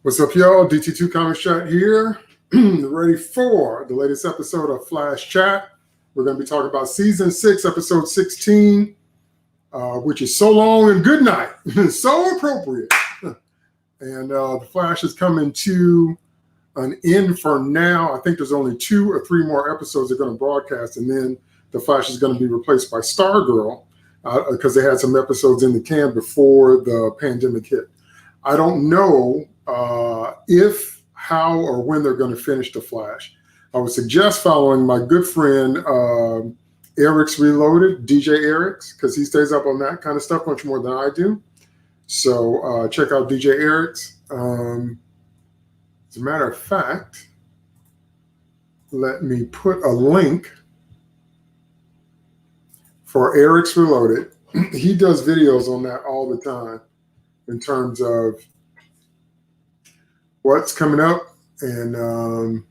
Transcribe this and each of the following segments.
What's up, y'all? DT2 Comics Chat here, ready for the latest episode of Flash Chat. We're going to be talking about Season 6, Episode 16, which is So Long and Goodnight. So appropriate. And the Flash is coming to an end for now. I think there's only 2 or 3 more episodes they're going to broadcast, and then the Flash is going to be replaced by Stargirl because they had some episodes in the can before the pandemic hit. I don't know if, how, or when they're going to finish the Flash. I would suggest following my good friend Eric's Reloaded, DJ Eric's, because he stays up on that kind of stuff much more than I do. So check out DJ Eric's. As a matter of fact, let me put a link for Eric's Reloaded. He does videos on that all the time in terms of what's coming up and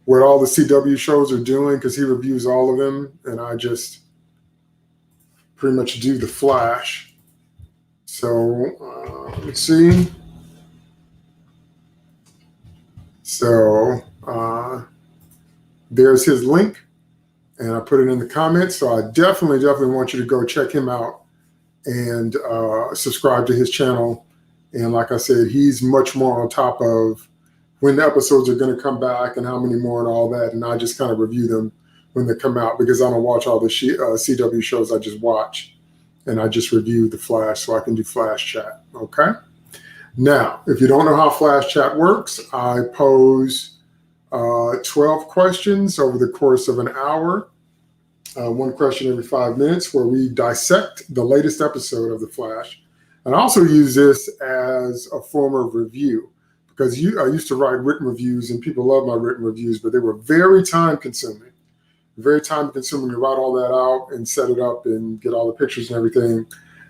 what all the CW shows are doing, because he reviews all of them, and I just pretty much do the Flash. So let's see. So there's his link, and I put it in the comments. So I definitely want you to go check him out and subscribe to his channel. And like I said, he's much more on top of when the episodes are going to come back and how many more and all that. And I just kind of review them when they come out, because I don't watch all the CW shows. I just watch, and I just review the Flash so I can do Flash Chat. Okay. Now, if you don't know how Flash Chat works, I pose 12 questions over the course of an hour. 1 question every 5 minutes, where we dissect the latest episode of The Flash. And I also use this as a form of review, because I used to write written reviews, and people love my written reviews, but they were very time consuming. Very time consuming to write all that out and set it up and get all the pictures and everything.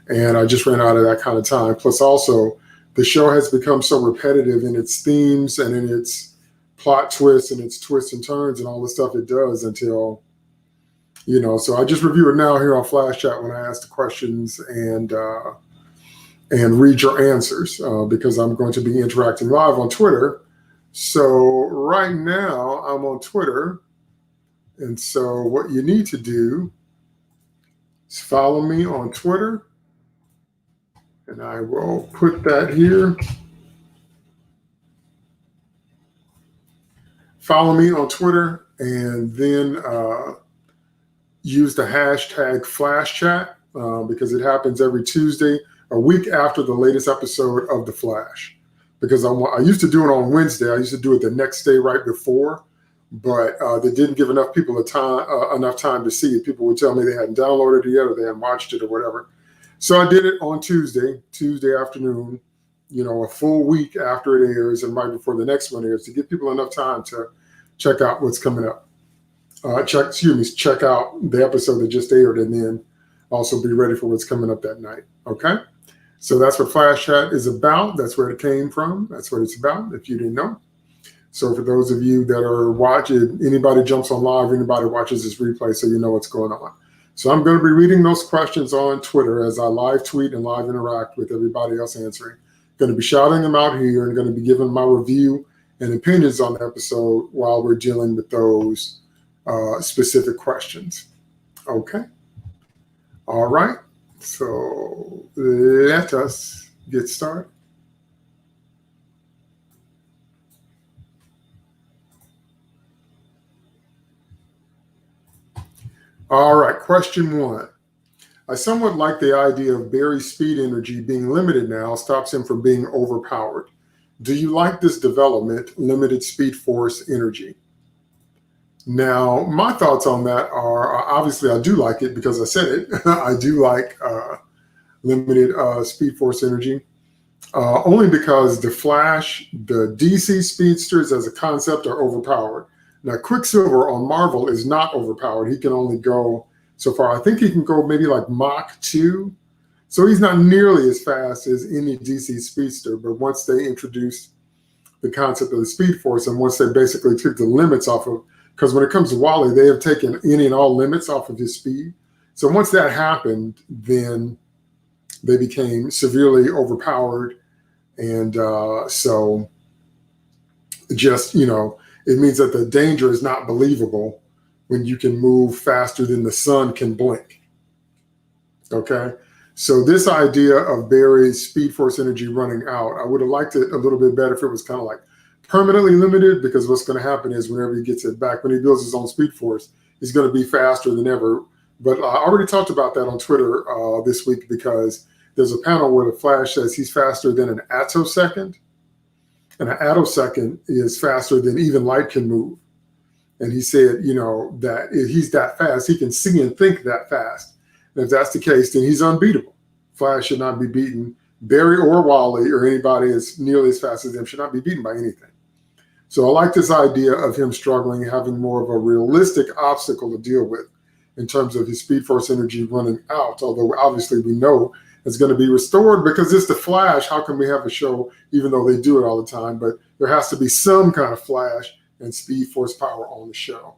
And I just ran out of that kind of time. Plus also, the show has become so repetitive in its themes and in its plot twists and its twists and turns and all the stuff it does until, so I just review it now here on Flash Chat when I ask the questions and read your answers, because I'm going to be interacting live on Twitter. So right now I'm on Twitter. And so what you need to do is follow me on Twitter. And I will put that here. Follow me on Twitter, and then use the hashtag FlashChat, because it happens every Tuesday, a week after the latest episode of The Flash. Because I used to do it on Wednesday. I used to do it the next day right before, but they didn't give enough people enough time to see it. People would tell me they hadn't downloaded it yet, or they hadn't watched it or whatever. So I did it on Tuesday afternoon, a full week after it airs and right before the next one airs, to give people enough time to check out what's coming up. Check out the episode that just aired, and then also be ready for what's coming up that night. Okay. So that's what Flash Chat is about. That's where it came from. That's what it's about, if you didn't know. So for those of you that are watching, anybody jumps on live, anybody watches this replay, so you know what's going on. So I'm going to be reading those questions on Twitter as I live tweet and live interact with everybody else answering. Going to be shouting them out here, and going to be giving my review and opinions on the episode while we're dealing with those specific questions. Okay. All right. So let us get started. All right, question 1. I somewhat like the idea of Barry's speed energy being limited now stops him from being overpowered. Do you like this development, limited speed force energy? Now, my thoughts on that are, obviously I do like it because I said it. I do like limited speed force energy, only because the Flash, the DC speedsters as a concept are overpowered. Now, Quicksilver on Marvel is not overpowered. He can only go so far. I think he can go maybe like Mach 2. So he's not nearly as fast as any DC speedster. But once they introduced the concept of the Speed Force, and once they basically took the limits off of, because when it comes to Wally, they have taken any and all limits off of his speed. So once that happened, then they became severely overpowered And so just, you know, it means that the danger is not believable when you can move faster than the sun can blink. Okay. So this idea of Barry's speed force energy running out, I would have liked it a little bit better if it was kind of like permanently limited, because what's going to happen is whenever he gets it back, when he builds his own speed force, he's going to be faster than ever. But I already talked about that on Twitter this week, because there's a panel where the Flash says he's faster than an attosecond, and an attosecond is faster than even light can move. And he said, you know, that if he's that fast, he can see and think that fast. And if that's the case, then he's unbeatable. Flash should not be beaten. Barry or Wally or anybody as nearly as fast as him should not be beaten by anything. So I like this idea of him struggling, having more of a realistic obstacle to deal with in terms of his speed force energy running out, although obviously we know it's going to be restored because it's the Flash. How can we have a show, even though they do it all the time? But there has to be some kind of Flash and speed force power on the show.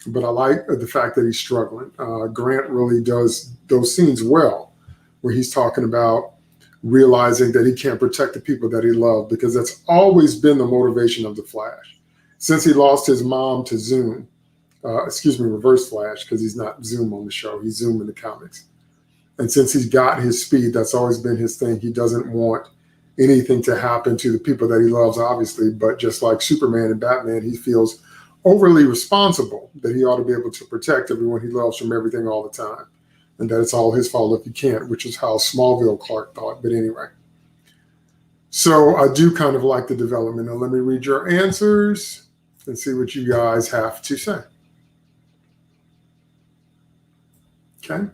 But I like the fact that he's struggling. Grant really does those scenes well, where he's talking about realizing that he can't protect the people that he loved, because that's always been the motivation of the Flash. Since he lost his mom to Zoom, Reverse Flash, because he's not Zoom on the show, he's Zoom in the comics. And since he's got his speed, that's always been his thing. He doesn't want anything to happen to the people that he loves, obviously, but just like Superman and Batman, he feels overly responsible that he ought to be able to protect everyone he loves from everything all the time, and that it's all his fault if he can't, which is how Smallville Clark thought. But anyway, so I do kind of like the development. Now let me read your answers and see what you guys have to say. Okay.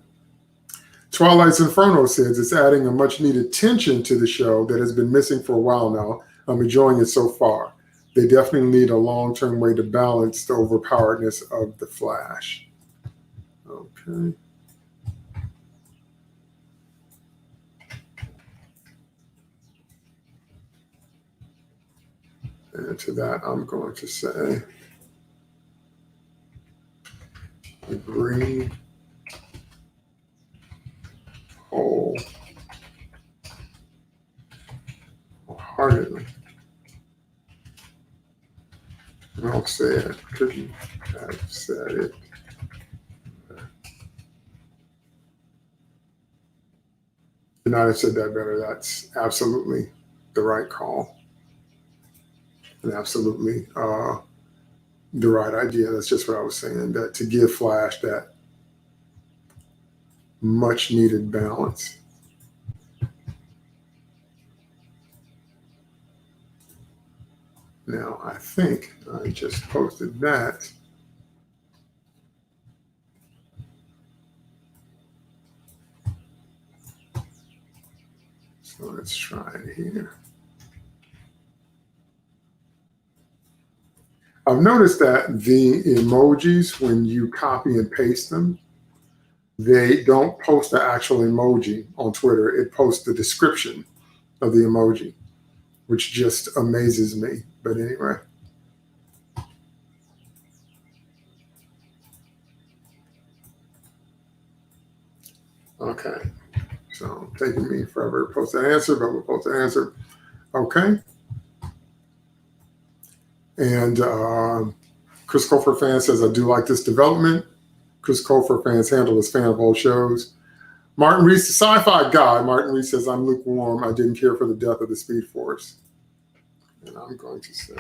Twilight's Inferno says it's adding a much needed tension to the show that has been missing for a while now. I'm enjoying it so far. They definitely need a long-term way to balance the overpoweredness of the Flash. Okay. And to that, I'm going to say, agree wholeheartedly. I'll say it. Couldn't have said it. Could not have said that better. That's absolutely the right call. And absolutely the right idea. That's just what I was saying, that to give Flash that much needed balance. Now, I think I just posted that. So let's try it here. I've noticed that the emojis, when you copy and paste them, they don't post the actual emoji on Twitter. It posts the description of the emoji, which just amazes me. But anyway. Okay. So taking me forever to post that answer, but we'll post the answer. Okay. And Chris Colfer fan says, I do like this development. Chris Colfer fans handle as fan of old shows. Martin Reese, the sci-fi guy. Martin Reese says, I'm lukewarm. I didn't care for the death of the Speed Force. And I'm going to say,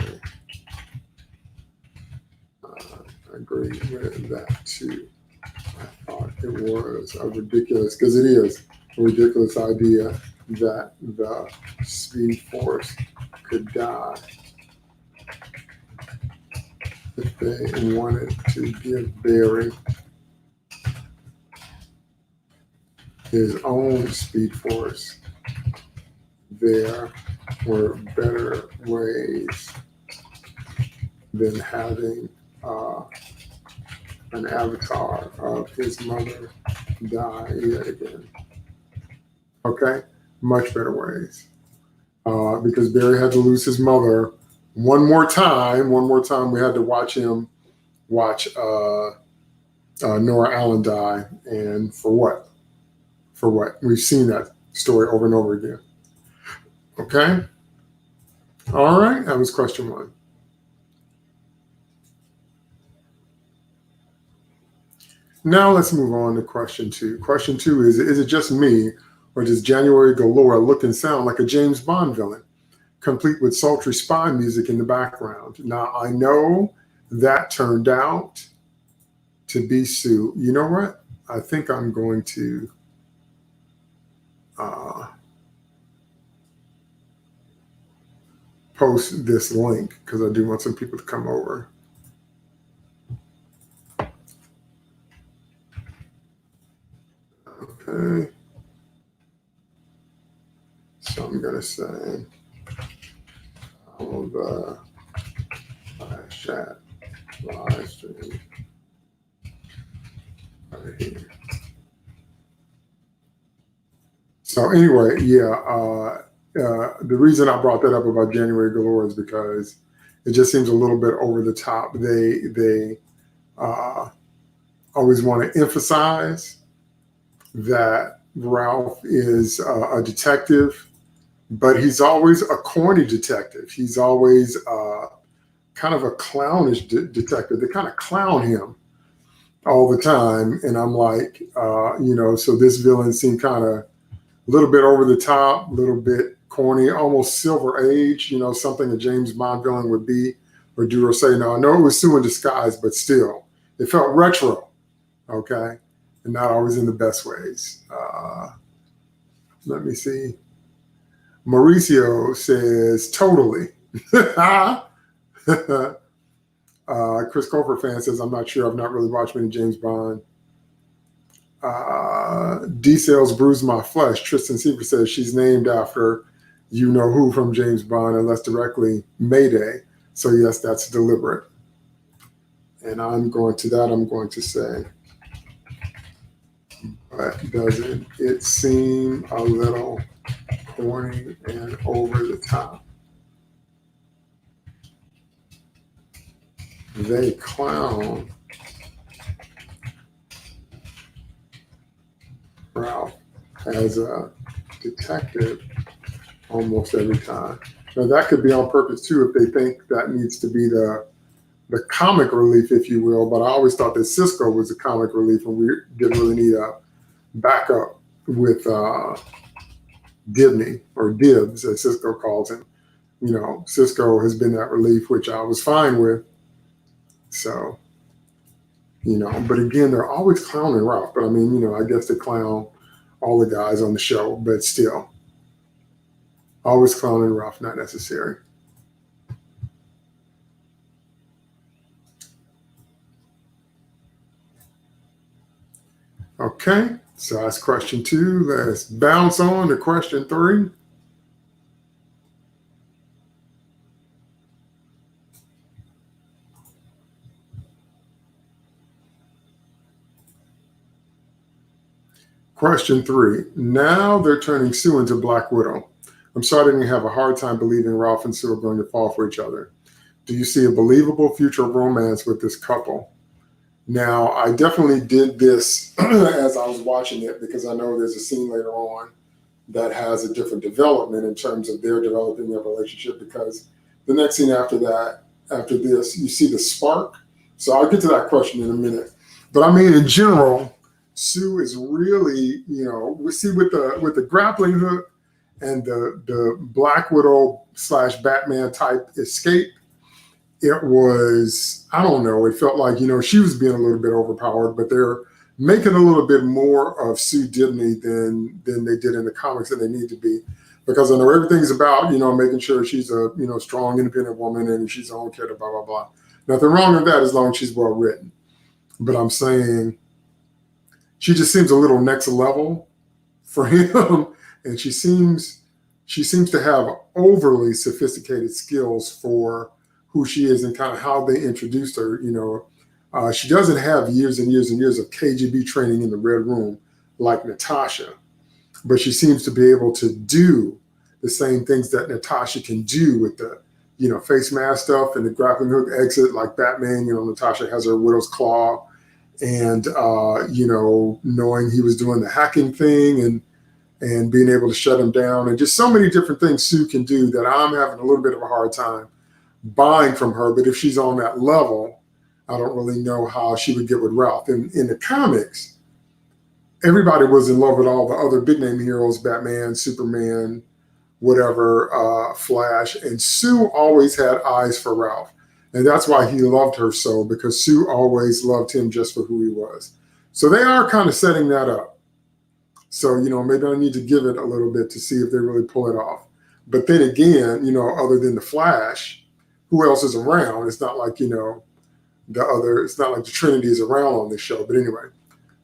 I agree with that too. I thought it was a ridiculous, because it is a ridiculous idea that the Speed Force could die if they wanted to give Barry his own Speed Force. There were better ways than having an avatar of his mother die yet again. Okay, much better ways. Because Barry had to lose his mother one more time. One more time, we had to watch him watch Nora Allen die. And for what? For what? We've seen that story over and over again. Okay? All right, that was question 1. Now let's move on to question 2. Question 2 is it just me, or does January Galore look and sound like a James Bond villain, complete with sultry spy music in the background? Now, I know that turned out to be Sue. You know what? I think I'm going to post this link because I do want some people to come over. Okay. So I'm going to say, the FlashChat live stream right here. So anyway, yeah, the reason I brought that up about January Galore is because it just seems a little bit over the top. They always want to emphasize that Ralph is a detective, but he's always a corny detective. He's always kind of a clownish detective. They kind of clown him all the time. And I'm like, so this villain seemed kind of a little bit over the top, a little bit corny, almost Silver Age, something a James Bond villain would be or do or say. Now, I know it was Sue in disguise, but still, it felt retro, okay, and not always in the best ways. Let me see. Mauricio says, totally. Chris Cofer fan says, I'm not sure. I've not really watched many James Bond. D-Sales Bruise My Flesh. Tristan Seaver says she's named after you-know-who from James Bond, and less directly Mayday. So yes, that's deliberate. And I'm going to say, but doesn't it seem a little corny and over the top? They clown Ralph as a detective almost every time. Now that could be on purpose too, if they think that needs to be the comic relief, if you will. But I always thought that Cisco was the comic relief, and we didn't really need a backup with Dibney, or Dibs, as Cisco calls him. Cisco has been that relief, which I was fine with. So, but again, they're always clowning Ralph. But I mean, I guess they clown all the guys on the show, but still, always clowning Ralph, not necessary. Okay, so that's question 2. Let's bounce on to question 3. Question 3. Now they're turning Sue into Black Widow. I'm starting to have a hard time believing Ralph and Sue are going to fall for each other. Do you see a believable future romance with this couple? Now, I definitely did this as I was watching it, because I know there's a scene later on that has a different development in terms of their developing their relationship, because the next scene after this, you see the spark. So I'll get to that question in a minute. But I mean, in general, Sue is really, we see with the grappling hook and the Black Widow / Batman type escape, it was, I don't know, it felt like, she was being a little bit overpowered, but they're making a little bit more of Sue Dibney than they did in the comics that they need to be. Because I know everything's about, making sure she's a, strong, independent woman and she's her own character, blah, blah, blah. Nothing wrong with that as long as she's well written. But I'm saying she just seems a little next level for him. And she seems to have overly sophisticated skills for who she is and kind of how they introduced her. She doesn't have years and years and years of KGB training in the Red Room like Natasha, but she seems to be able to do the same things that Natasha can do with the, face mask stuff and the grappling hook exit like Batman. Natasha has her widow's claw, and, knowing he was doing the hacking thing and being able to shut him down, and just so many different things Sue can do that I'm having a little bit of a hard time buying from her. But if she's on that level, I don't really know how she would get with Ralph. In the comics, everybody was in love with all the other big name heroes, Batman, Superman, whatever, Flash, and Sue always had eyes for Ralph. And that's why he loved her so, because Sue always loved him just for who he was. So they are kind of setting that up. So, maybe I need to give it a little bit to see if they really pull it off. But then again, other than the Flash, who else is around? It's not like, it's not like the Trinity is around on this show. But anyway,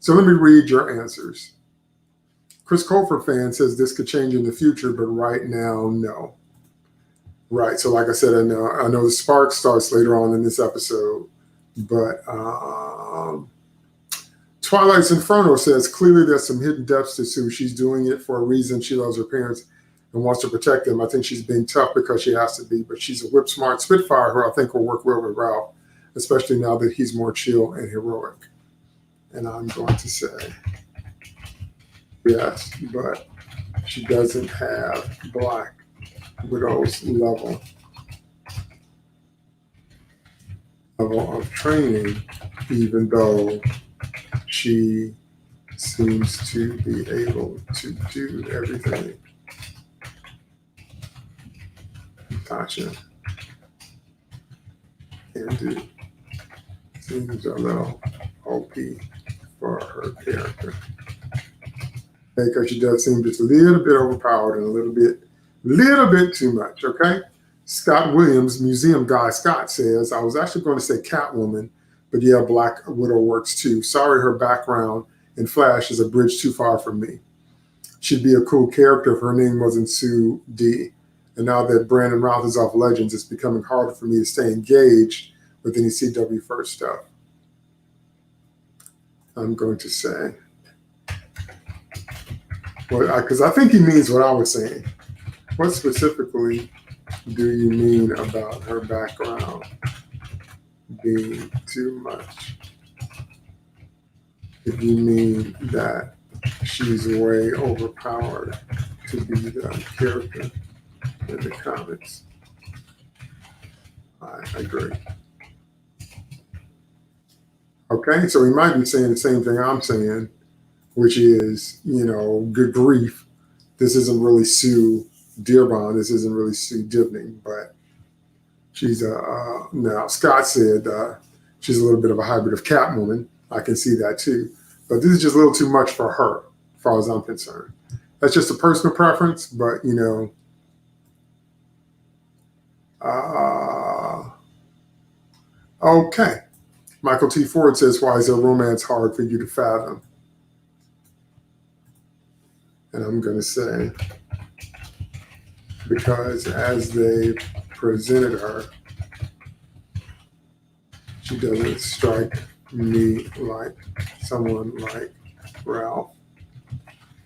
so let me read your answers. Chris Colfer fan says this could change in the future, but right now, no. Right. So like I said, I know the spark starts later on in this episode, but Twilight's Inferno says clearly there's some hidden depths to Sue. She's doing it for a reason. She loves her parents and wants to protect them. I think she's being tough because she has to be, but she's a whip smart Spitfire who I think will work well with Ralph, especially now that he's more chill and heroic. And I'm going to say yes, but she doesn't have Black Widow's level of training, even though she seems to be able to do everything. Gotcha. And do. Seems a little OP for her character. Because she does seem just a little bit overpowered and a little bit too much, okay? Scott Williams, museum guy Scott says, I was actually going to say Catwoman, but yeah, Black Widow works too. Sorry, her background in Flash is a bridge too far for me. She'd be a cool character if her name wasn't Sue D. And now that Brandon Routh is off Legends, it's becoming harder for me to stay engaged with any CW first stuff. I'm going to say, because I think he means what I was saying. What specifically do you mean about her background being too much? If you mean that she's way overpowered to be the character in the comics, I agree. Okay, so he might be saying the same thing I'm saying, which is, good grief, this isn't really Sue Dearborn, this isn't really Sue Dibney, but she's now Scott said she's a little bit of a hybrid of Catwoman. I can see that too, but this is just a little too much for her, as far as I'm concerned. That's just a personal preference, but okay. Michael T. Ford says, why is their romance hard for you to fathom? And I'm going to say, because as they presented her, she doesn't strike me like someone like Ralph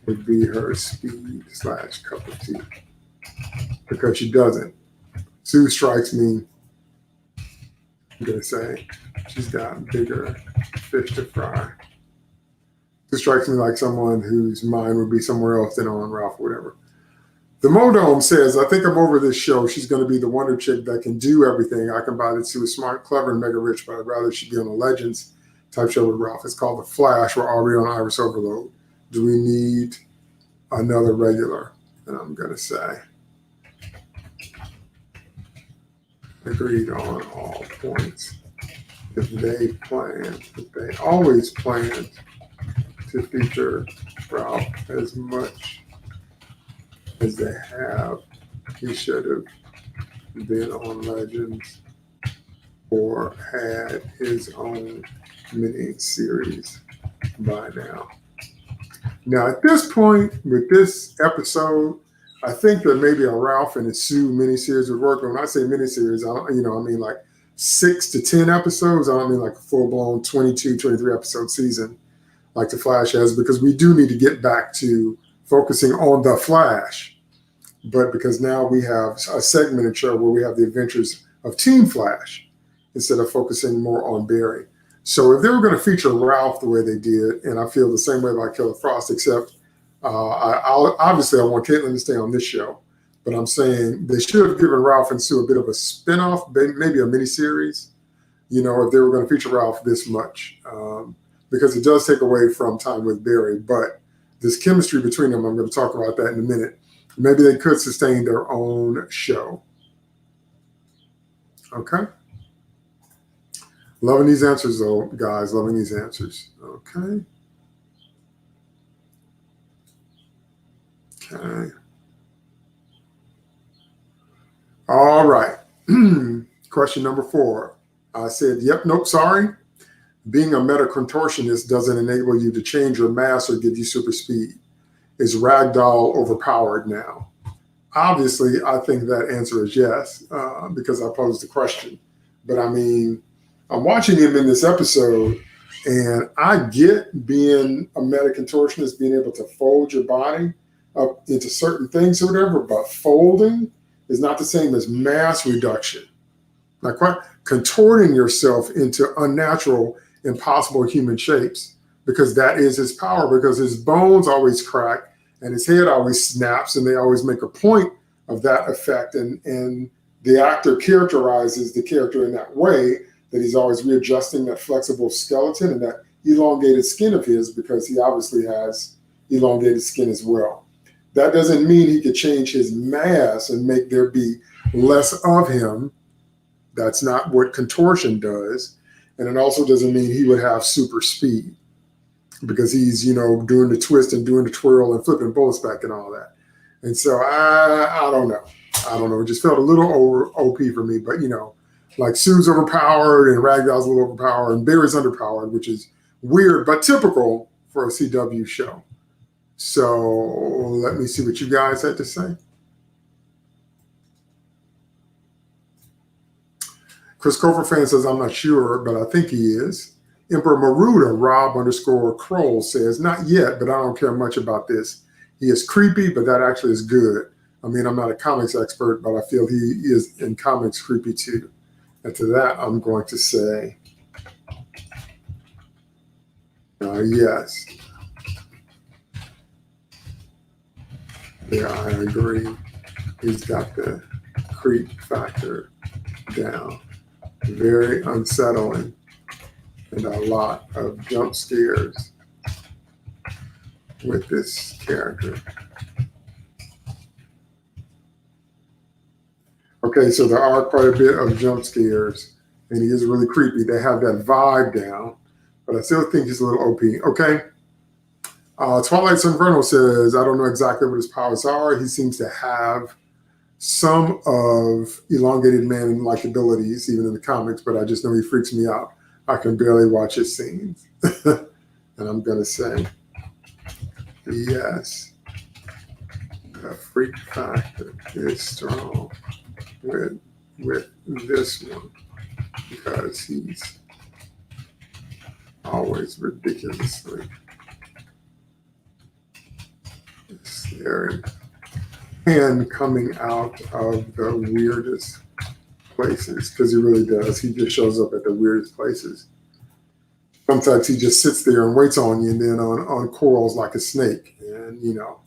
would be her speed / cup of tea. Because she doesn't. Sue strikes me, I'm going to say, she's got bigger fish to fry. It strikes me like someone whose mind would be somewhere else than on Ralph or whatever. The Modome says, I think I'm over this show. She's going to be the wonder chick that can do everything. I can buy that she was smart, clever, and mega rich, but I'd rather she be on a Legends type show with Ralph. It's called The Flash. We're already on Iris Overload. Do we need another regular? And I'm going to say, agreed on all points. If they always planned to feature Ralph as much as they have, he should have been on Legends or had his own mini series by now. Now, at this point, with this episode, I think that maybe a Ralph and a Sue miniseries would work. When I say miniseries, I mean like 6 to 10 episodes. I don't mean like a full-blown 22, 23 episode season like The Flash has, because we do need to get back to focusing on The Flash. But because now we have a segmented show where we have the adventures of Team Flash instead of focusing more on Barry. So if they were going to feature Ralph the way they did, and I feel the same way about Killer Frost, except Obviously, I want Caitlin to stay on this show, but I'm saying they should have given Ralph and Sue a bit of a spinoff, maybe a miniseries, you know, if they were going to feature Ralph this much, because it does take away from time with Barry. But this chemistry between them, I'm going to talk about that in a minute. Maybe they could sustain their own show. Okay. Loving these answers, though, guys. Loving these answers. Okay. Okay. All right. Question number 4. I said, yep, nope, sorry. Being a meta-contortionist doesn't enable you to change your mass or give you super speed. Is Ragdoll overpowered now? Obviously, I think that answer is yes, because I posed the question. But I mean, I'm watching him in this episode, and I get being a meta-contortionist, being able to fold your body up into certain things or whatever, but folding is not the same as mass reduction. Like what? Contorting yourself into unnatural, impossible human shapes, because that is his power, because his bones always crack and his head always snaps, and they always make a point of that effect. And the actor characterizes the character in that way, that he's always readjusting that flexible skeleton and that elongated skin of his, because he obviously has elongated skin as well. That doesn't mean he could change his mass and make there be less of him. That's not what contortion does. And it also doesn't mean he would have super speed, because he's, you know, doing the twist and doing the twirl and flipping bullets back and all that. And so I don't know. I don't know. It just felt a little over OP for me. But, you know, like Sue's overpowered and Ragdoll's a little overpowered and Barry's underpowered, which is weird but typical for a CW show. So let me see what you guys had to say. Chris Cofer fan says, I'm not sure, but I think he is. Emperor Maruda, Rob_Kroll says, not yet, but I don't care much about this. He is creepy, but that actually is good. I mean, I'm not a comics expert, but I feel he is in comics creepy too. And to that, I'm going to say, yes. Yeah, I agree. He's got the creep factor down. Very unsettling, and a lot of jump scares with this character. Okay, so there are quite a bit of jump scares, and he is really creepy. They have that vibe down, but I still think he's a little OP. Okay. Twilight Sunvernal says, I don't know exactly what his powers are. He seems to have some of elongated man-like abilities, even in the comics, but I just know he freaks me out. I can barely watch his scenes. And I'm going to say, yes, the freak factor is strong with this one, because he's always ridiculously scary and coming out of the weirdest places, because he really does. He just shows up at the weirdest places. Sometimes he just sits there and waits on you, and then on corals like a snake. And, you know,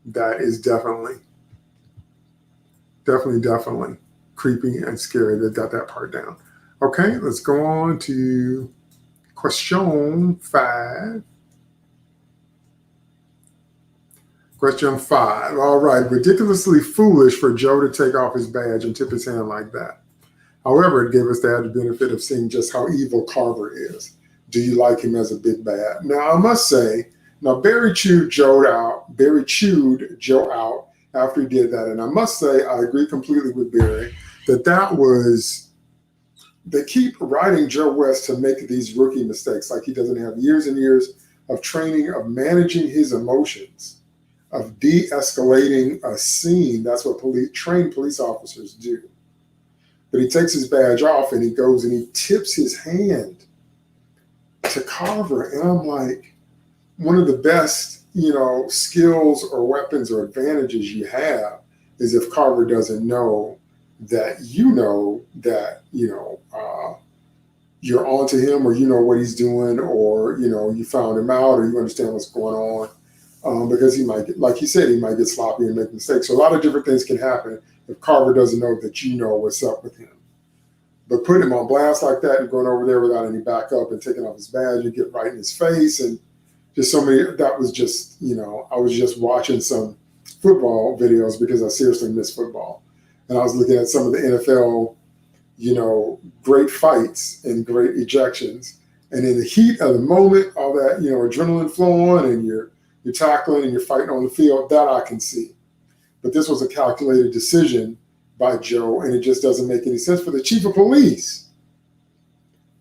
that is definitely creepy and scary. They've got that part down. Okay, let's go on to question 5. Question 5. All right. Ridiculously foolish for Joe to take off his badge and tip his hand like that. However, it gave us the added benefit of seeing just how evil Carver is. Do you like him as a big bad? Now, I must say, Barry chewed Joe out after he did that. And I must say, I agree completely with Barry that was, they keep writing Joe West to make these rookie mistakes. Like he doesn't have years and years of training, of managing his emotions, of de-escalating a scene. That's what trained police officers do. But he takes his badge off and he goes and he tips his hand to Carver. And I'm like, one of the best, skills or weapons or advantages you have is if Carver doesn't know that you're onto him, or you know what he's doing, or you found him out, or you understand what's going on. because he might get, like he said, he might get sloppy and make mistakes. So a lot of different things can happen if Carver doesn't know that you know what's up with him. But putting him on blast like that and going over there without any backup and taking off his badge, you get right in his face, and just so many. That was just, I was just watching some football videos because I seriously miss football, and I was looking at some of the NFL, great fights and great ejections, and in the heat of the moment, all that adrenaline flowing, and you're tackling and you're fighting on the field, that I can see. But this was a calculated decision by Joe, and it just doesn't make any sense for the chief of police.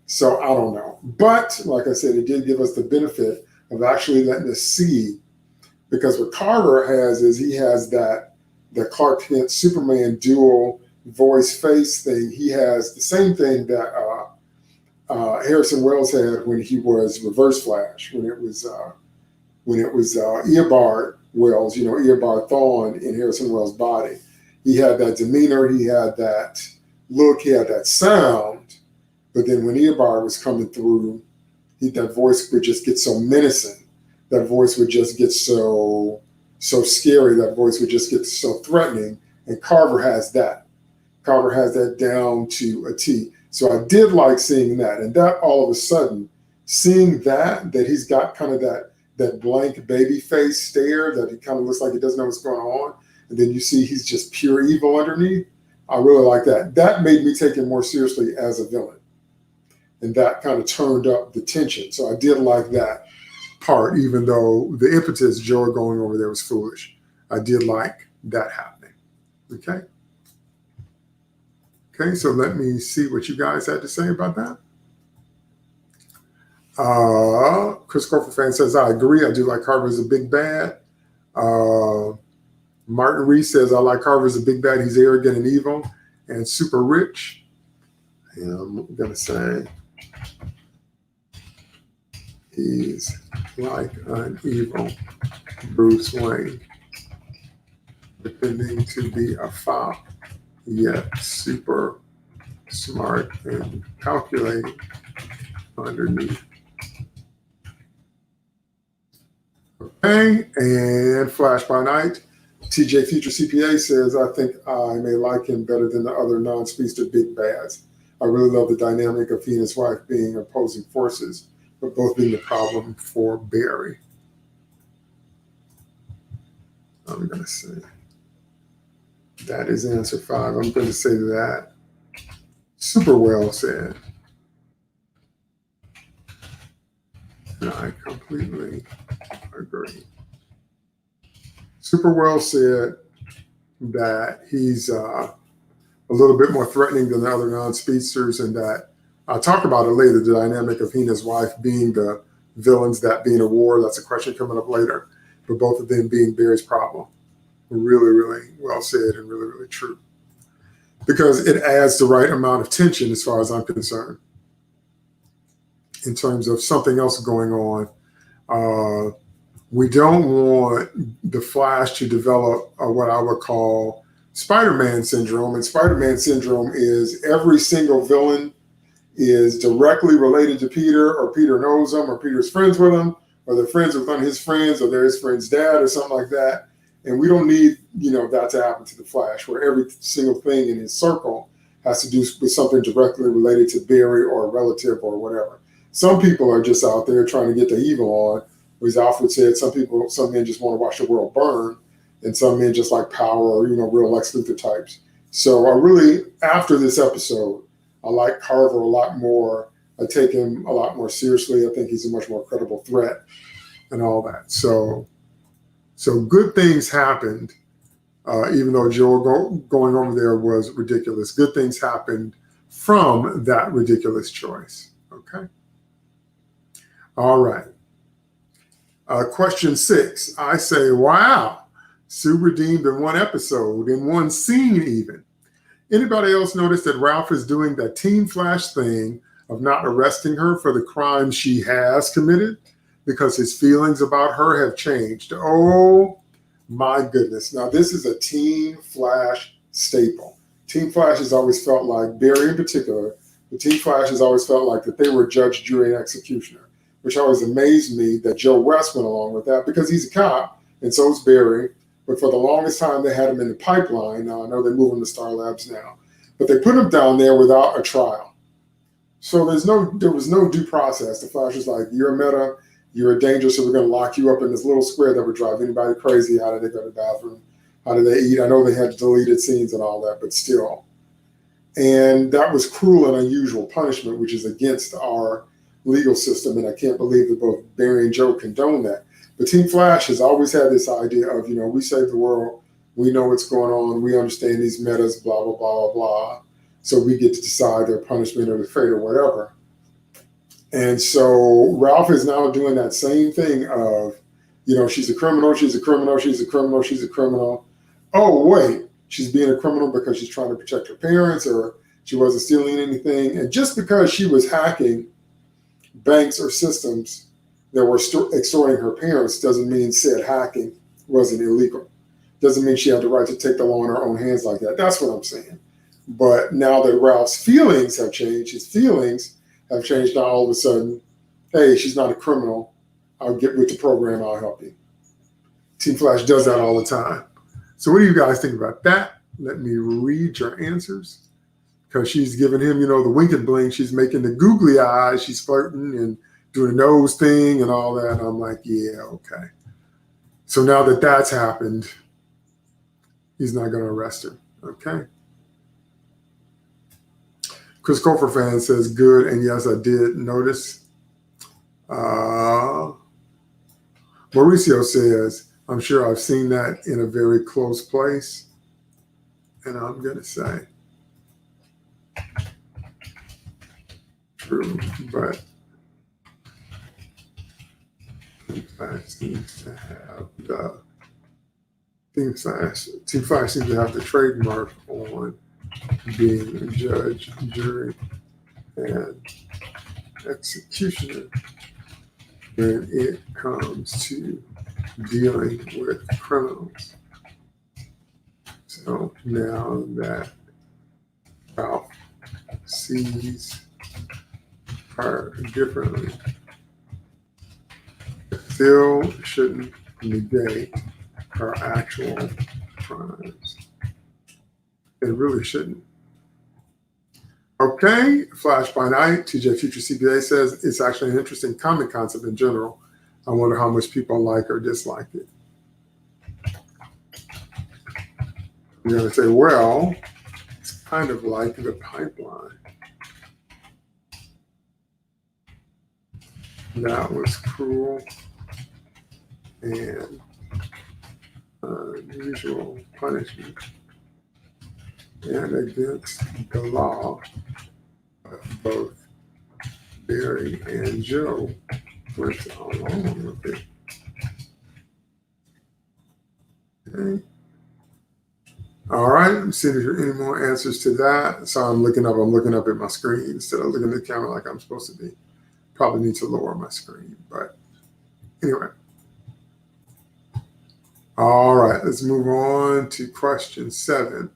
So I don't know. But like I said, it did give us the benefit of actually letting us see, because what Carver has is he has that Clark Kent Superman dual voice face thing. He has the same thing that Harrison Wells had when he was Reverse Flash, when it was Eobard Wells, Eobard Thawne in Harrison Wells' body. He had that demeanor, he had that look, he had that sound. But then when Eobard was coming through, that voice would just get so menacing. That voice would just get so scary. That voice would just get so threatening. And Carver has that. Carver has that down to a T. So I did like seeing that. And that all of a sudden, seeing that he's got kind of that blank baby face stare, that he kind of looks like he doesn't know what's going on. And then you see he's just pure evil underneath. I really like that. That made me take him more seriously as a villain. And that kind of turned up the tension. So I did like that part, even though the impetus, Joe going over there, was foolish. I did like that happening. Okay. Okay, so let me see what you guys had to say about that. Chris Corfer fan says, I agree. I do like Carver as a big bad. Martin Reese says, I like Carver as a big bad. He's arrogant and evil and super rich. And I'm going to say he's like an evil Bruce Wayne, pretending to be a fop, yet super smart and calculating underneath. Okay, and Flash by Night. TJ Future CPA says, I think I may like him better than the other non-speedster big bads. I really love the dynamic of he and his wife being opposing forces, but both being the problem for Barry. I'm going to say that is answer 5. I'm going to say that. Super well said. And I completely agree. Super well said that he's a little bit more threatening than the other non-speedsters, and that I'll talk about it later, the dynamic of he and his wife being the villains, that being a war. That's a question coming up later, but both of them being Barry's problem. Really, really well said and really, really true, because it adds the right amount of tension as far as I'm concerned in terms of something else going on. We don't want the Flash to develop what I would call Spider-Man syndrome. And Spider-Man syndrome is every single villain is directly related to Peter, or Peter knows them, or Peter's friends with him, or they're friends with one of his friends, or they're his friend's dad, or something like that. And we don't need, that to happen to the Flash, where every single thing in his circle has to do with something directly related to Barry or a relative or whatever. Some people are just out there trying to get the evil on. As Alfred said, some men just want to watch the world burn, and some men just like power, or, real Lex Luthor types. So I really, after this episode, I like Carver a lot more. I take him a lot more seriously. I think he's a much more credible threat and all that. So good things happened, even though Joel going over there was ridiculous. Good things happened from that ridiculous choice. Okay. All right. Question 6, I say, wow, Sue redeemed in one episode, in one scene even. Anybody else notice that Ralph is doing that Team Flash thing of not arresting her for the crime she has committed because his feelings about her have changed? Oh, my goodness. Now, this is a Team Flash staple. Team Flash has always felt like, Barry in particular, the Team Flash has always felt like that they were judge, jury, and executioner. which always amazed me that Joe West went along with that because he's a cop, and so is Barry. But for the longest time, they had him in the pipeline. Now, I know they move him to Star Labs now, but they put him down there without a trial. So there was no due process. The Flash was like, you're a meta, you're a danger, so we're going to lock you up in this little square that would drive anybody crazy. How did they go to the bathroom? How did they eat? I know they had deleted scenes and all that, but still. And that was cruel and unusual punishment, which is against our legal system. And I can't believe that both Barry and Joe condone that. But Team Flash has always had this idea of, we save the world. We know what's going on. We understand these metas, blah, blah, blah, blah, blah. So we get to decide their punishment or their fate or whatever. And so Ralph is now doing that same thing of, she's a criminal, she's a criminal, she's a criminal, she's a criminal. Oh, wait, she's being a criminal because she's trying to protect her parents or she wasn't stealing anything. And just because she was hacking banks or systems that were extorting her parents doesn't mean said hacking wasn't illegal. Doesn't mean she had the right to take the law in her own hands like that. That's what I'm saying. But now that Ralph's feelings have changed, his feelings have changed. Now all of a sudden, hey, she's not a criminal. I'll get with the program. I'll help you. Team Flash does that all the time. So what do you guys think about that? Let me read your answers. Because she's giving him, the wink and blink. She's making the googly eyes. She's flirting and doing the nose thing and all that. And I'm like, yeah, okay. So now that that's happened, he's not going to arrest her. Okay. Chris Cofer fan says, good. And yes, I did notice. Mauricio says, I'm sure I've seen that in a very close place. And I'm going to say, true, but Team Flash seems to have Team Flash seems to have the trademark on being a judge, jury, and executioner when it comes to dealing with criminals. So now that Ralph sees her differently, it still shouldn't negate her actual crimes. It really shouldn't. Okay, Flash by Night, TJ Future CPA says it's actually an interesting comic concept in general. I wonder how much people like or dislike it. I'm going to say, well, it's kind of like the pipeline. That was cruel and unusual punishment and against the law. Both Barry and Joe went along with it. Okay. All right, let's see if there are any more answers to that. So I'm looking up at my screen instead of looking at the camera like I'm supposed to be. Probably need to lower my screen, but anyway. All right, let's move on to question 7.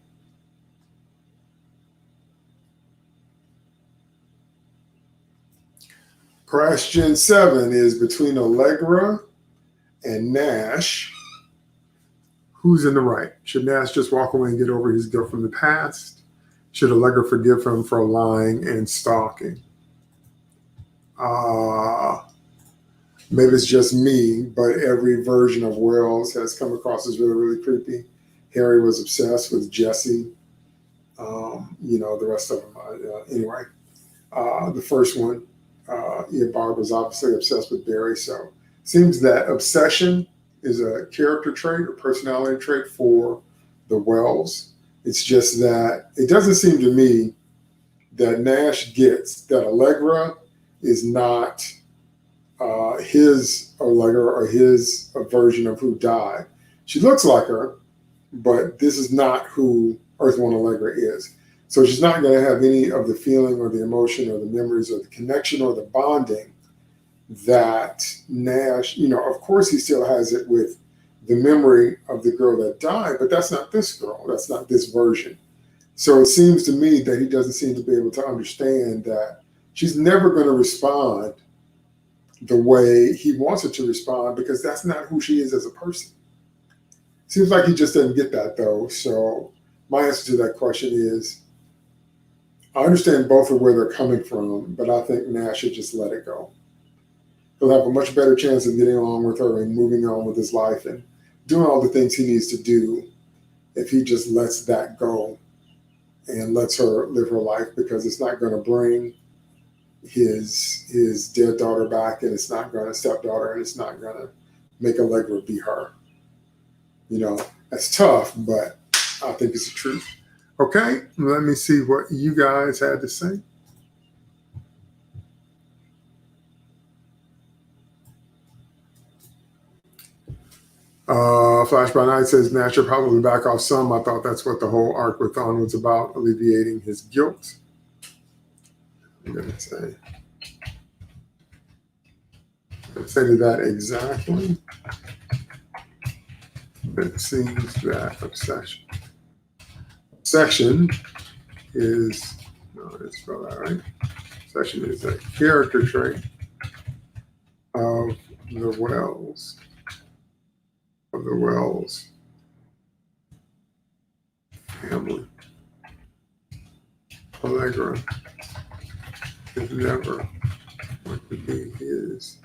Question 7 is between Allegra and Nash. Who's in the right? Should Nash just walk away and get over his guilt from the past? Should Allegra forgive him for lying and stalking? Maybe it's just me, but every version of Wells has come across as really, really creepy. Harry was obsessed with Jesse. The rest of them. Anyway, the first one, Barb was obviously obsessed with Barry. So it seems that obsession is a character trait or personality trait for the Wells. It's just that it doesn't seem to me that Nash gets that Allegra is not his Allegra or his version of who died. She looks like her, but this is not who Earth One Allegra is. So she's not going to have any of the feeling or the emotion or the memories or the connection or the bonding that Nash, of course he still has it with the memory of the girl that died, but that's not this girl. That's not this version. So it seems to me that he doesn't seem to be able to understand that she's never going to respond the way he wants her to respond, because that's not who she is as a person. Seems like he just didn't get that, though. So my answer to that question is, I understand both of where they're coming from, but I think Nash should just let it go. He'll have a much better chance of getting along with her and moving on with his life and doing all the things he needs to do if he just lets that go and lets her live her life, because it's not going to bring his dead daughter back, and it's not going to stepdaughter, and it's not going to make Allegra be her. You know, that's tough, but I think it's the truth. Okay, let me see what you guys had to say. Flash by Night says, Nash should probably back off some. I thought that's what the whole arc with Thon was about, alleviating his guilt. I'm going to say to that exactly. It seems that obsession is, no, let's spell that right. Obsession is a character trait of the Wells. Family. Allegra is never going to be his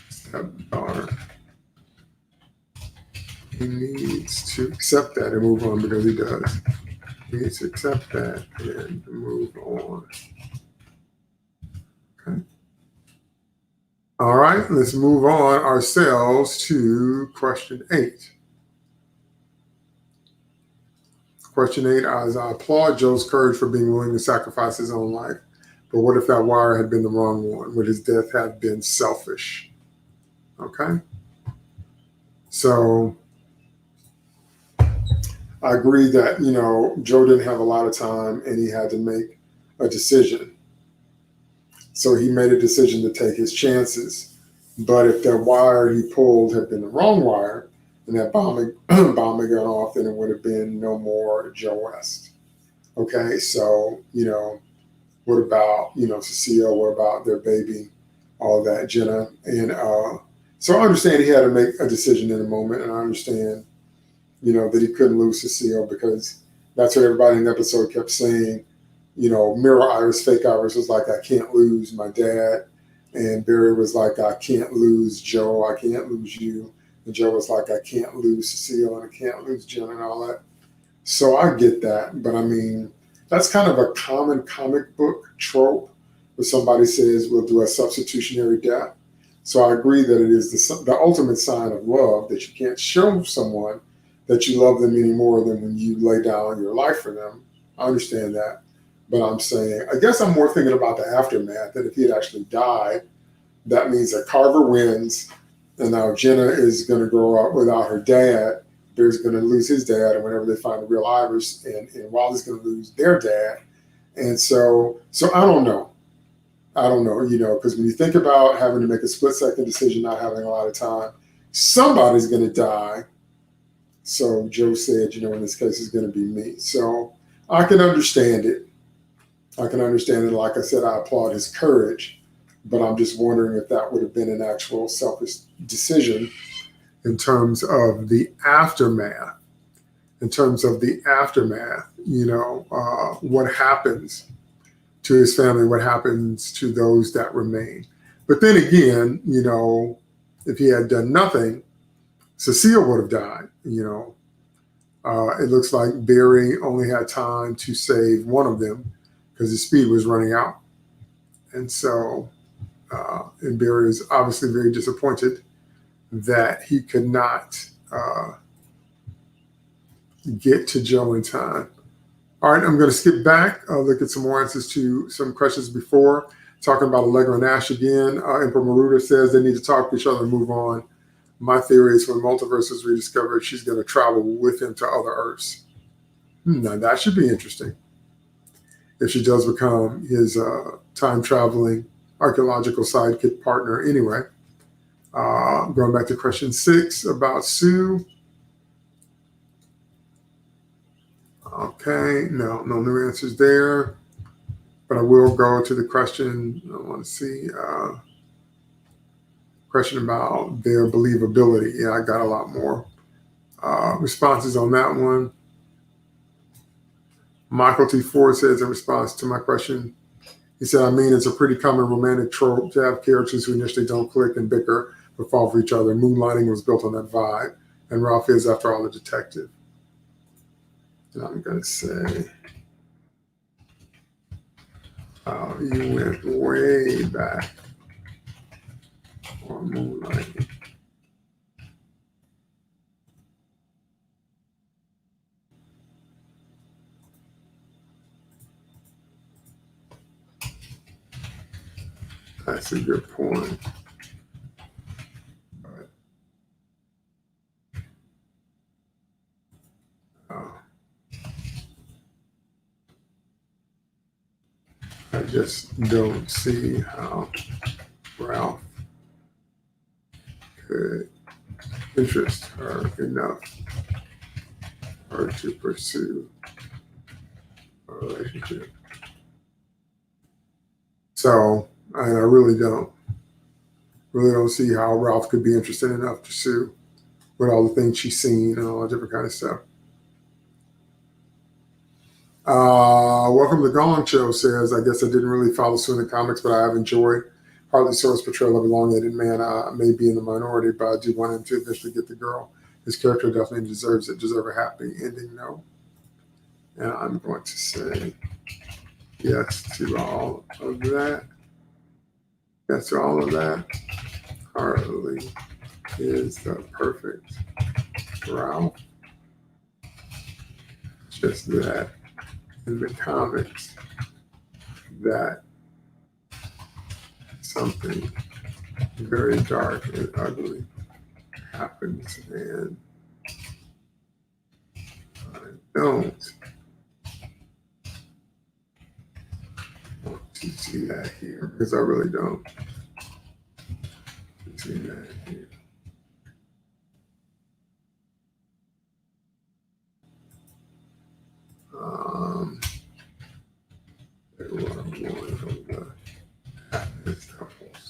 stepdaughter. He needs to accept that and move on, because he does. He needs to accept that and move on. Okay. All right, let's move on ourselves to question 8. Question 8 is, I applaud Joe's courage for being willing to sacrifice his own life. But what if that wire had been the wrong one? Would his death have been selfish? Okay. So I agree that, you know, Joe didn't have a lot of time and he had to make a decision. So he made a decision to take his chances. But if that wire he pulled had been the wrong wire and that bomb had gone off, then it would have been no more Joe West. Okay, so, you know, what about, you know, Cecile? What about their baby? All that, Jenna. And so I understand he had to make a decision in a moment, and I understand, you know, that he couldn't lose Cecile, because that's what everybody in the episode kept saying. You know, Mirror Iris, Fake Iris was like, I can't lose my dad. And Barry was like, I can't lose Joe. I can't lose you. And Joe was like, I can't lose Cecile and I can't lose Jenna and all that. So I get that. But I mean, that's kind of a common comic book trope where somebody says, we'll do a substitutionary death. So I agree that it is the ultimate sign of love, that you can't show someone that you love them any more than when you lay down your life for them. I understand that. But I'm saying, I guess I'm more thinking about the aftermath, that if he had actually died, that means that Carver wins, and now Jenna is going to grow up without her dad. Barry's going to lose his dad, and whenever they find the real Iris, and Wally's going to lose their dad. And so I don't know. You know, because when you think about having to make a split-second decision, not having a lot of time, somebody's going to die. So Joe said, you know, in this case, it's going to be me. So I can understand it. Like I said, I applaud his courage, but I'm just wondering if that would have been an actual selfish decision in terms of the aftermath. You know, what happens to his family, what happens to those that remain. But then again, you know, if he had done nothing, Cecile would have died, you know. It looks like Barry only had time to save one of them because his speed was running out. And so, and Barry is obviously very disappointed that he could not get to Joe in time. All right, I'm going to skip back, look at some more answers to some questions before, talking about Allegra and Ash again. Emperor Maruda says they need to talk to each other and move on. My theory is when multiverse is rediscovered, she's going to travel with him to other Earths. Now, that should be interesting. If she does become his time-traveling archaeological sidekick partner anyway. Going back to question 6 about Sue. Okay, no new answers there. But I will go to the question, I want to see. question about their believability. Yeah, I got a lot more responses on that one. Michael T. Ford says in response to my question, he said, I mean, it's a pretty common romantic trope to have characters who initially don't click and bicker but fall for each other. Moonlighting was built on that vibe, and Ralph is, after all, a detective. And I'm going to say, you went way back on Moonlighting. That's a good point. I just don't see how Ralph could interest her enough for her to pursue a relationship. So, I really don't see how Ralph could be interested enough to sue with all the things she's seen and all that different kind of stuff. Welcome to the Gong Show says, I guess I didn't really follow Sue in the comics, but I have enjoyed Harley Sour's portrayal of a long-headed man. May be in the minority, but I do want him to eventually get the girl. His character definitely deserves it. Deserve a happy ending, no? And I'm going to say yes to all of that. Yes to all of that. Harley is the perfect Ralph. Just that in the comics that something very dark and ugly happens, and I don't want to see that here, because I really don't see that here. They were one of the happiest couples.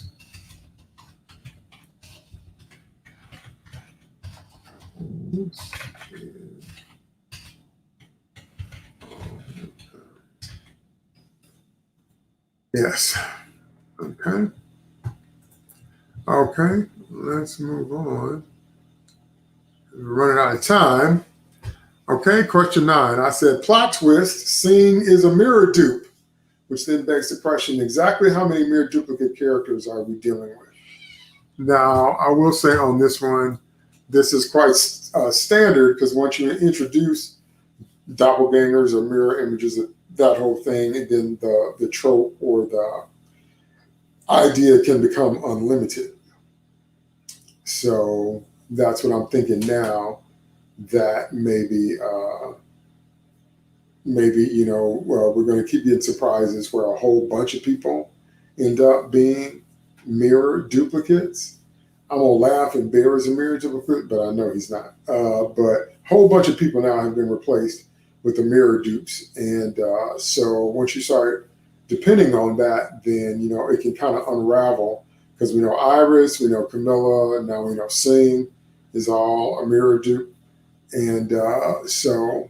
Yes. Okay. Okay. Let's move on. We're running out of time. Okay. Question 9. I said, plot twist, scene is a mirror dupe, which then begs the question, exactly how many mirror duplicate characters are we dealing with? Now, I will say on this one, this is quite standard, because once you introduce doppelgangers or mirror images, that whole thing, and then the trope or the idea can become unlimited. So that's what I'm thinking now, that maybe we're going to keep getting surprises where a whole bunch of people end up being mirror duplicates. I'm gonna laugh and Bear is a mirror duplicate, but I know he's not. But a whole bunch of people now have been replaced with the mirror dupes, and so once you start depending on that, then it can kind of unravel, because we know Iris, we know Camilla, and now we know Sing is all a mirror dupe, and so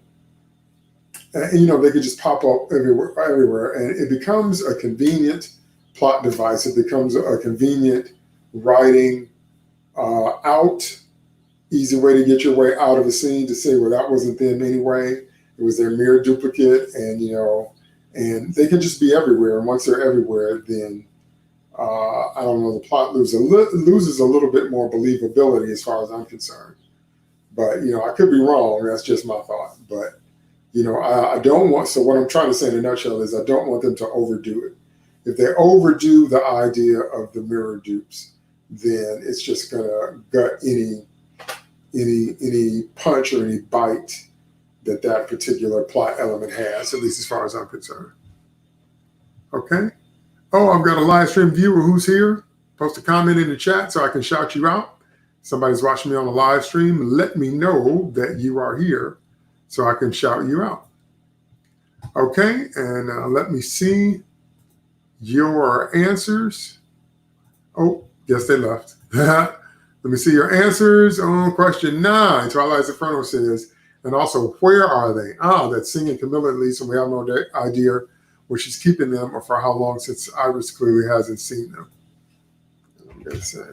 they could just pop up everywhere, and it becomes a convenient plot device. It becomes a convenient writing easy way to get your way out of a scene, to say, well, that wasn't them anyway. It was their mirror duplicate, and and they can just be everywhere. And once they're everywhere, then I don't know, the plot loses a little bit more believability as far as I'm concerned. But I could be wrong. That's just my thought. But I don't want. So what I'm trying to say in a nutshell is, I don't want them to overdo it. If they overdo the idea of the mirror dupes, then it's just gonna gut any punch or any bite that particular plot element has, at least as far as I'm concerned. Okay. Oh, I've got a live stream viewer who's here. Post a comment in the chat so I can shout you out. Somebody's watching me on the live stream. Let me know that you are here so I can shout you out. Okay, and let me see your answers. Oh, yes, they left. Let me see your answers on question 9. Twilight Inferno says, and also, where are they? Ah, that's singing Camilla at least, and we have no idea where she's keeping them or for how long, since Iris clearly hasn't seen them. I'm going to say,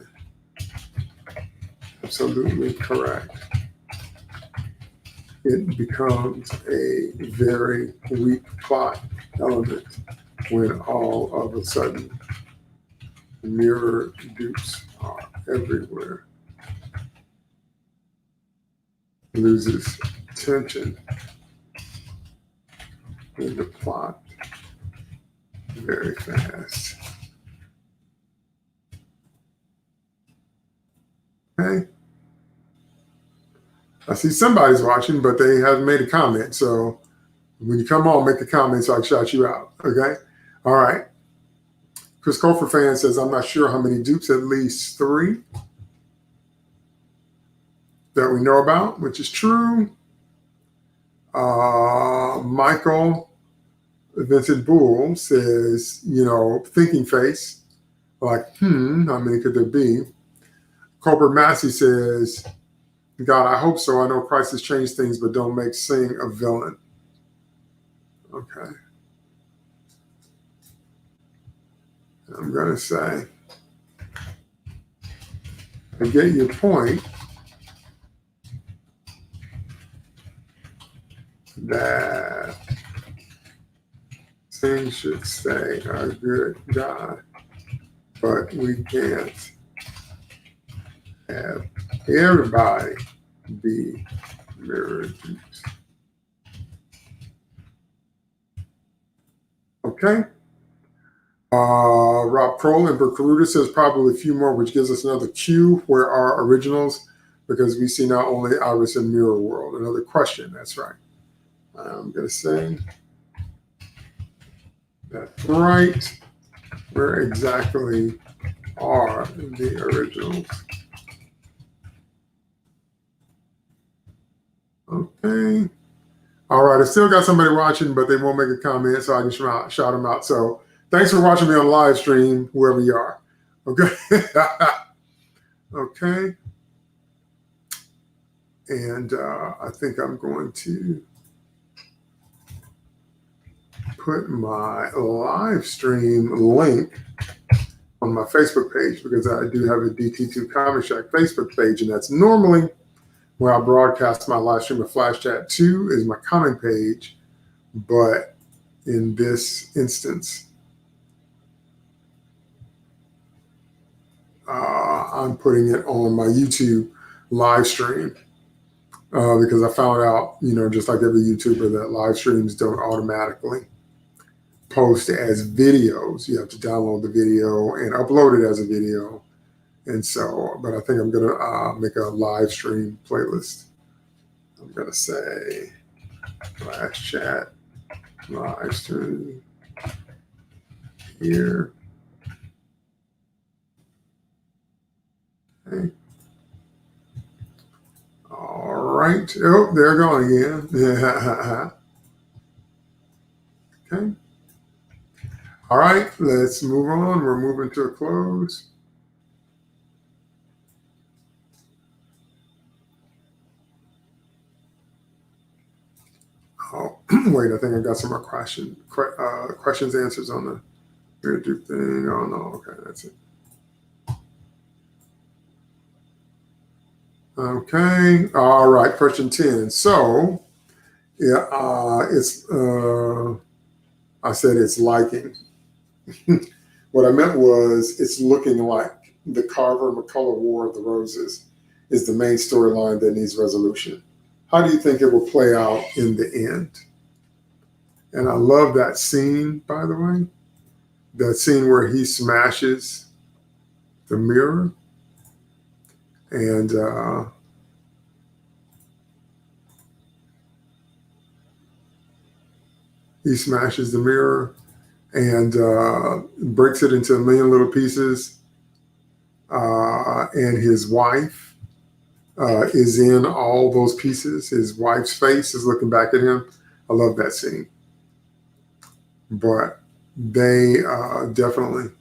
absolutely correct. It becomes a very weak plot element when all of a sudden mirror dupes are everywhere. Loses tension in the plot very fast. Okay. I see somebody's watching, but they haven't made a comment. So when you come on, make a comment so I can shout you out. Okay. All right. Chris Cofer fan says, I'm not sure how many dupes, at least 3 that we know about, which is true. Michael Vincent Bull says, thinking face, like, how many could there be? Colbert Massey says, God, I hope so. I know Christ has changed things, but don't make Sing a villain. Okay. I'm going to say, I get your point that Sing should stay a good guy, but we can't have everybody be mirror dupes. Okay. Rob Kroll and Berkaruda says probably a few more, which gives us another cue where our originals, because we see not only Iris and Mirror World. Another question. That's right. I'm going to say that's right. Where exactly are the originals? Okay. All right. I still got somebody watching, but they won't make a comment, so I can shout them out. So thanks for watching me on live stream, whoever you are. Okay. Okay. And I think I'm going to put my live stream link on my Facebook page, because I do have a DT2 Comic Shack Facebook page, and that's normally where I broadcast my live stream of FlashChat 2 is my comment page. But in this instance, I'm putting it on my YouTube live stream because I found out, just like every YouTuber, that live streams don't automatically post as videos. You have to download the video and upload it as a video. And so, but I think I'm going to make a live stream playlist. I'm going to say FlashChat live stream here. Okay. All right. Oh, they're going again. Yeah. Okay. All right. Let's move on. We're moving to a close. Oh, wait. I think I got some more questions, answers on the YouTube thing. Oh, no. Okay. That's it. Okay. All right. Question 10. So, yeah, I said it's liking. What I meant was it's looking like the Carver McCullough War of the Roses is the main storyline that needs resolution. How do you think it will play out in the end? And I love that scene, by the way, that scene where he smashes the mirror and he smashes the mirror and breaks it into a million little pieces. And his wife is in all those pieces. His wife's face is looking back at him. I love that scene. But they definitely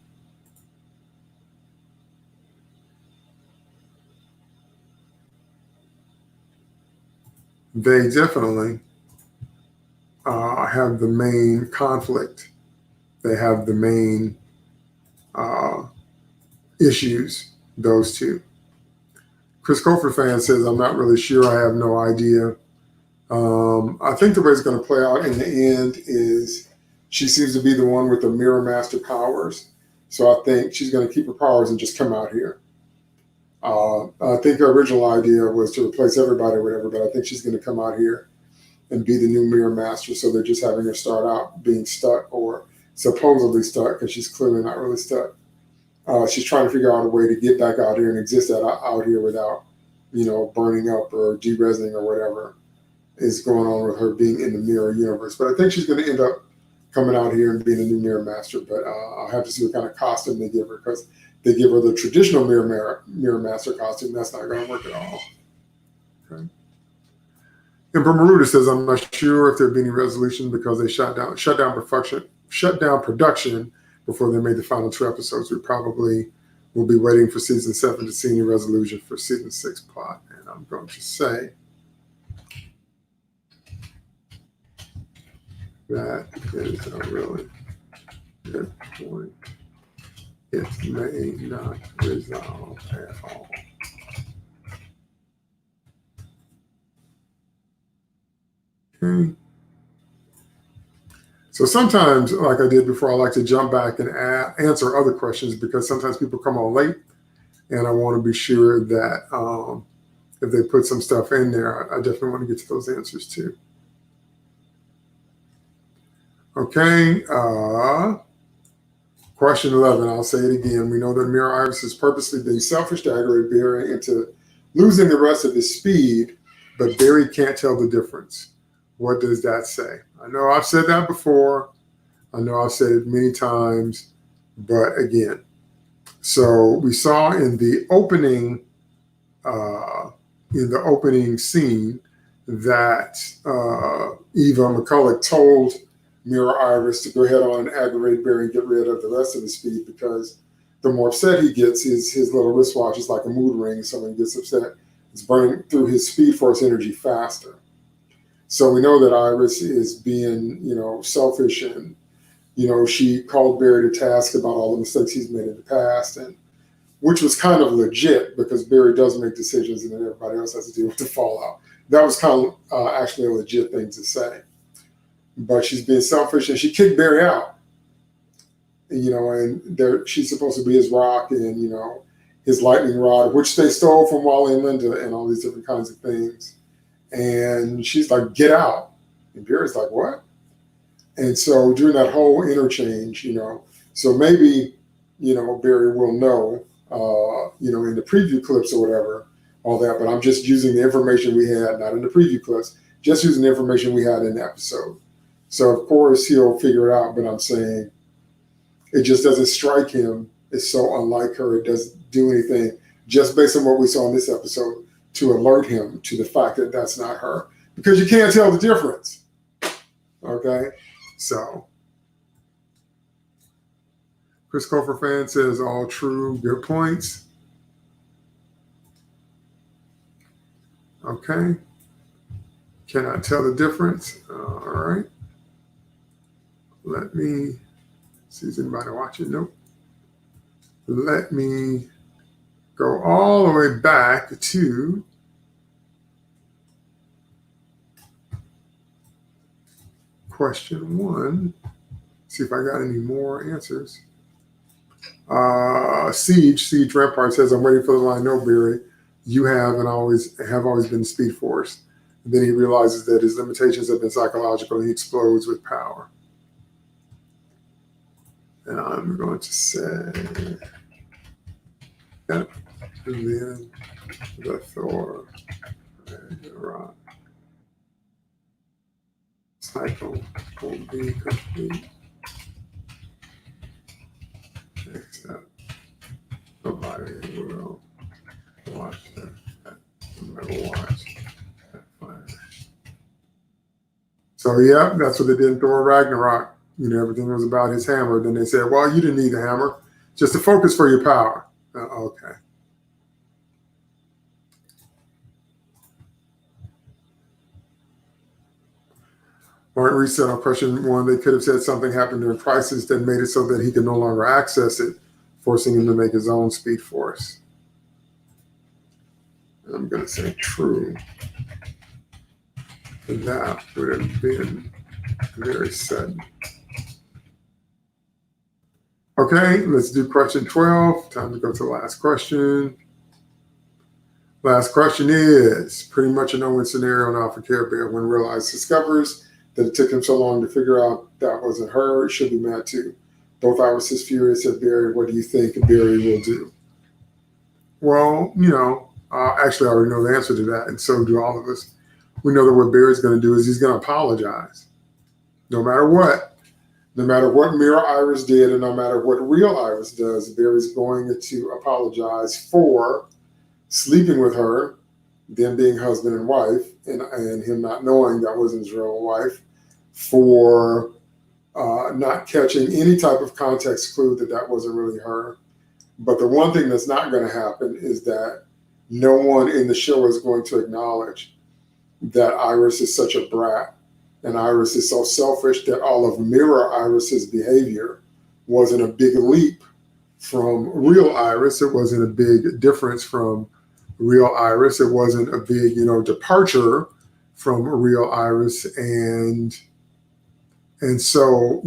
they definitely have the main conflict. They have the main issues, those two. Chris Cofer fan says, I'm not really sure. I have no idea. I think the way it's going to play out in the end is she seems to be the one with the Mirror Master powers. So I think she's going to keep her powers and just come out here. I think her original idea was to replace everybody or whatever, but I think she's going to come out here and be the new Mirror Master. So they're just having her start out being stuck, or supposedly stuck, because she's clearly not really stuck. She's trying to figure out a way to get back out here and exist out here without, burning up or de-resing or whatever is going on with her being in the mirror universe. But I think she's going to end up coming out here and being a new Mirror Master. But I'll have to see what kind of costume they give her, because they give her the traditional Mirror Master costume. That's not going to work at all. Okay. Emperor Maruda says, I'm not sure if there'd be any resolution because they shut down production before they made the final 2 episodes. We probably will be waiting for season 7 to see any resolution for season 6 plot. And I'm going to say that is a really good point. It may not resolve at all. Okay. So sometimes, like I did before, I like to jump back and answer other questions, because sometimes people come on late, and I want to be sure that if they put some stuff in there, I definitely want to get to those answers too. Okay. Question 11, I'll say it again. We know that Mirror Iris is purposely being selfish to aggravate Barry into losing the rest of his speed, but Barry can't tell the difference. What does that say? I know I've said that before. I know I've said it many times, but again, so we saw in the opening scene that Eva McCulloch told Mirror Iris to go ahead on and aggravate Barry and get rid of the rest of his speed, because the more upset he gets, his little wristwatch is like a mood ring. So when he gets upset, it's burning through his speed force energy faster. So we know that Iris is being, selfish, and, she called Barry to task about all the mistakes he's made in the past, and which was kind of legit, because Barry does make decisions and then everybody else has to deal with the fallout. That was kind of actually a legit thing to say. But she's being selfish, and she kicked Barry out, and she's supposed to be his rock and, his lightning rod, which they stole from Wally and Linda and all these different kinds of things. And she's like, get out. And Barry's like, what? And so during that whole interchange, so maybe, Barry will know, in the preview clips or whatever, all that, but I'm just using the information we had, not in the preview clips, just using the information we had in the episode. So of course he'll figure it out, but I'm saying it just doesn't strike him. It's so unlike her. It doesn't do anything, just based on what we saw in this episode, to alert him to the fact that that's not her, because you can't tell the difference. Okay, so Chris Cofer fan says all true, good points. Okay, cannot tell the difference. All right, let me see, is anybody watching? Nope. Let me go all the way back to question 1. See if I got any more answers. Siege Rampart says, I'm waiting for the line, no, Barry, you have always been Speed Force. And then he realizes that his limitations have been psychological, and he explodes with power. And I'm going to say, yep. And then the Thor Ragnarok cycle will be complete. Except nobody will watch that. Never watch that Flash. So yeah, that's what they did in Thor Ragnarok. Everything was about his hammer. Then they said, well, you didn't need the hammer, just to focus for your power. Okay. Martin Reese said on question 1, they could have said something happened during crisis that made it so that he could no longer access it, forcing him to make his own Speed Force. I'm going to say true. And that would have been very sudden. Okay, let's do question 12. Time to go to the last question. Last question is pretty much a no-win scenario now for Care Bear. When Realize discovers that it took him so long to figure out that wasn't her, she'll be mad too. Both Iris is furious at Barry. What do you think Barry will do? Well, actually, I already know the answer to that, and so do all of us. We know that what Barry's going to do is he's going to apologize. No matter what. No matter what Mirror Iris did and no matter what Real Iris does, Barry's going to apologize for sleeping with her, them being husband and wife, and him not knowing that wasn't his real wife, for not catching any type of context clue that wasn't really her. But the one thing that's not going to happen is that no one in the show is going to acknowledge that Iris is such a brat and Iris is so selfish that all of Mirror Iris's behavior wasn't a big leap from Real Iris. It wasn't a big difference from Real Iris. It wasn't a big, departure from Real Iris. And so,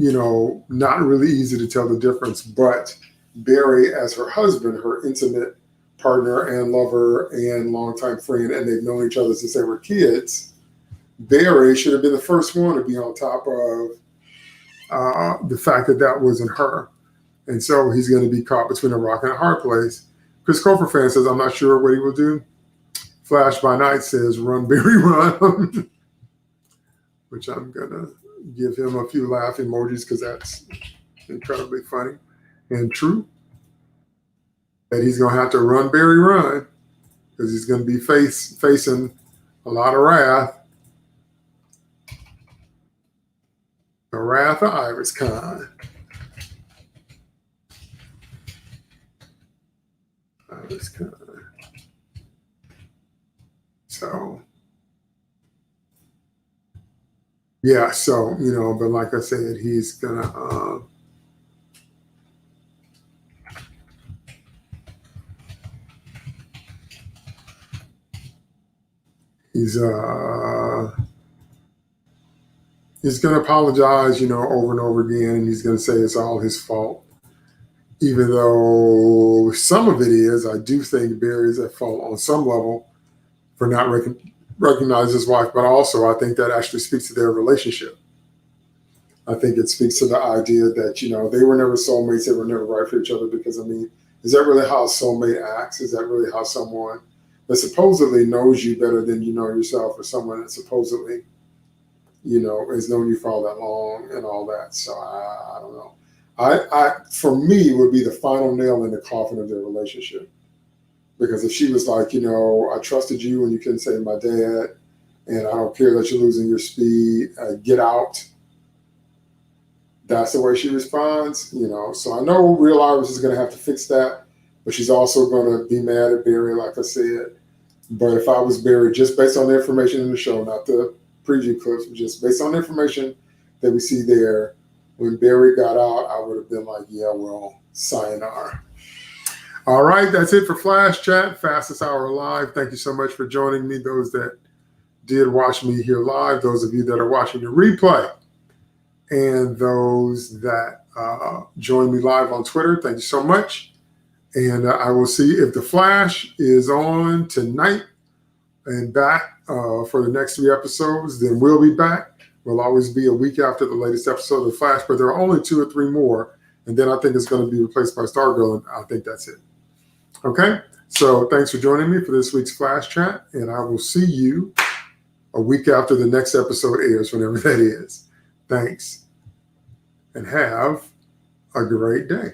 not really easy to tell the difference. But Barry, as her husband, her intimate partner and lover and longtime friend, and they've known each other since they were kids, Barry should have been the first one to be on top of the fact that wasn't her. And so he's going to be caught between a rock and a hard place. Chris Cofer fan says, I'm not sure what he will do. Flash by Night says, run, Barry, run. Which I'm going to give him a few laugh emojis because that's incredibly funny and true. That he's going to have to run, Barry, run, because he's going to be facing a lot of wrath. The wrath of Iris Khan. Iris Khan. So, yeah, so, but like I said, he's going to, he's going to apologize, over and over again, and he's going to say it's all his fault. Even though some of it is, I do think Barry's at fault on some level for not recognizing his wife, but also I think that actually speaks to their relationship. I think it speaks to the idea that, they were never soulmates, they were never right for each other, because, is that really how a soulmate acts? Is that really how someone that supposedly knows you better than you know yourself, or someone that supposedly has known you for all that long and all that. So I don't know. I for me would be the final nail in the coffin of their relationship, because if she was like, I trusted you and you couldn't save my dad, and I don't care that you're losing your speed, get out. That's the way she responds, So I know Real Iris is going to have to fix that, but she's also going to be mad at Barry, like I said. But if I was Barry, just based on the information in the show, not the preview clips, just based on the information that we see there, when Barry got out, I would have been like, yeah, well, sayonara. All right, that's it for Flash Chat, fastest hour live. Thank you so much for joining me, those that did watch me here live, those of you that are watching the replay, and those that join me live on Twitter. Thank you so much. And I will see if the Flash is on tonight and back for the next 3 episodes. Then we'll be back. We'll always be a week after the latest episode of the Flash, but there are only 2 or 3 more. And then I think it's going to be replaced by Stargirl, and I think that's it. Okay? So thanks for joining me for this week's Flash Chat, and I will see you a week after the next episode airs, whenever that is. Thanks, and have a great day.